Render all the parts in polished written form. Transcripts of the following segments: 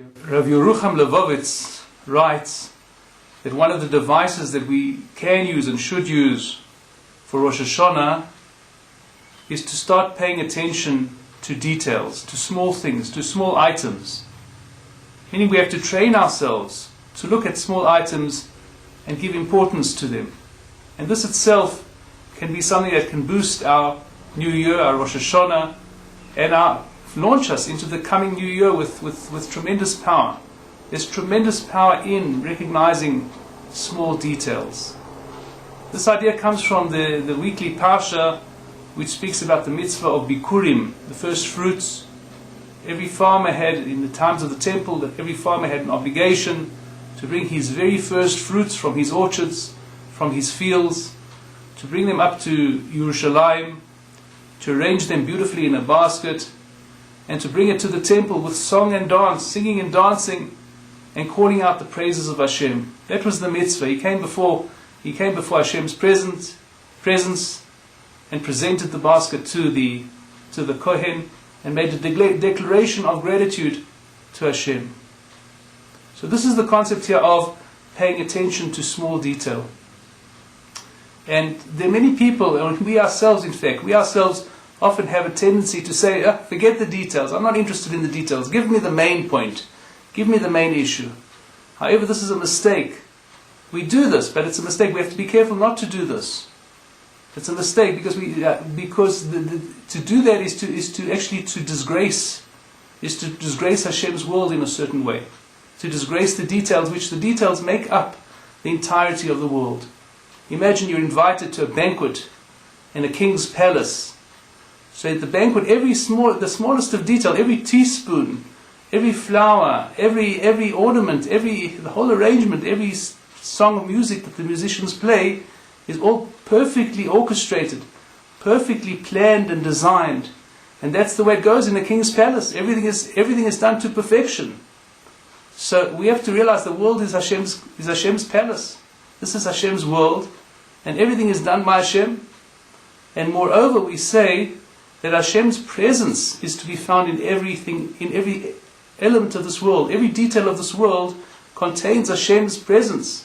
Rabbi Yerucham Levovitz writes that one of the devices that we can use and should use for Rosh Hashanah is to start paying attention to details, to small things, to small items. Meaning we have to train ourselves to look at small items and give importance to them. And this itself can be something that can boost our New Year, our Rosh Hashanah, and launch us into the coming New Year with tremendous power. There's tremendous power in recognizing small details. This idea comes from the weekly Parsha, which speaks about the mitzvah of Bikurim, the first fruits. Every farmer had, in the times of the temple, that every farmer had an obligation to bring his very first fruits from his orchards, from his fields, to bring them up to Yerushalayim, to arrange them beautifully in a basket, and to bring it to the temple with song and dance, singing and dancing, and calling out the praises of Hashem. That was the mitzvah. He came before Hashem's presence, and presented the basket to the Kohen, and made a declaration of gratitude to Hashem. So this is the concept here of paying attention to small detail. And there are many people, and we ourselves often have a tendency to say, forget the details, I'm not interested in the details, give me the main point, give me the main issue. However, this is a mistake. We do this, but it's a mistake. We have to be careful not to do this. It's a mistake because to do that is to disgrace Hashem's world in a certain way, to disgrace the details, which the details make up the entirety of the world. Imagine you're invited to a banquet in a king's palace. So at the banquet, the smallest of detail, every teaspoon, every flower, every ornament, the whole arrangement, every song of music that the musicians play is all perfectly orchestrated, perfectly planned and designed. And that's the way it goes in a king's palace. Everything is done to perfection. So we have to realize the world is Hashem's palace. This is Hashem's world, and everything is done by Hashem. And moreover, we say that Hashem's presence is to be found in everything, in every element of this world. Every detail of this world contains Hashem's presence.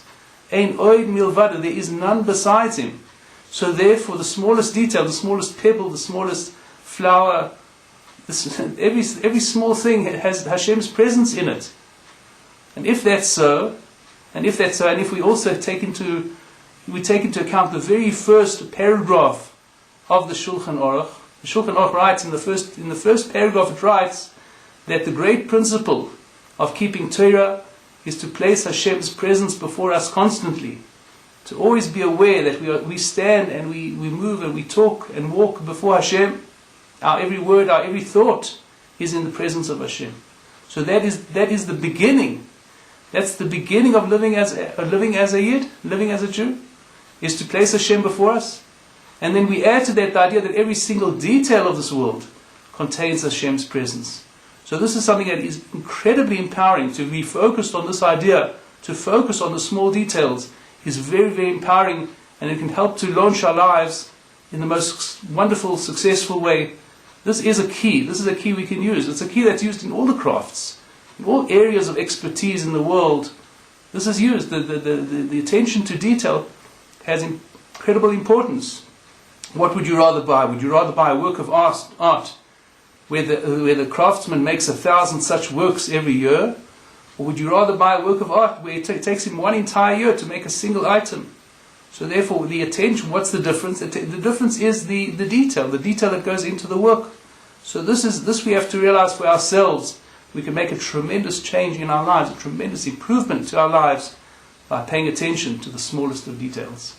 Ein oid milvado, there is none besides Him. So therefore, the smallest detail, the smallest pebble, the smallest flower, every small thing has Hashem's presence in it. And if that's so, and if we also take into account the very first paragraph of the Shulchan Aruch writes in the first paragraph, it writes that the great principle of keeping Torah is to place Hashem's presence before us constantly, to always be aware that we stand and we move and we talk and walk before Hashem. Our every word, our every thought is in the presence of Hashem. So that is the beginning. That's the beginning of living as a Yid, living as a Jew, is to place Hashem before us. And then we add to that the idea that every single detail of this world contains Hashem's presence. So this is something that is incredibly empowering. To be focused on this idea, to focus on the small details, is very, very empowering, and it can help to launch our lives in the most wonderful, successful way. This is a key. This is a key we can use. It's a key that's used in all the crafts, in all areas of expertise in the world. This is used. The attention to detail has incredible importance. What would you rather buy? Would you rather buy a work of art where the craftsman makes 1,000 such works every year? Or would you rather buy a work of art where it takes him one entire year to make a single item? So therefore, the attention, what's the difference? The difference is the detail that goes into the work. So this we have to realize for ourselves. We can make a tremendous change in our lives, a tremendous improvement to our lives by paying attention to the smallest of details.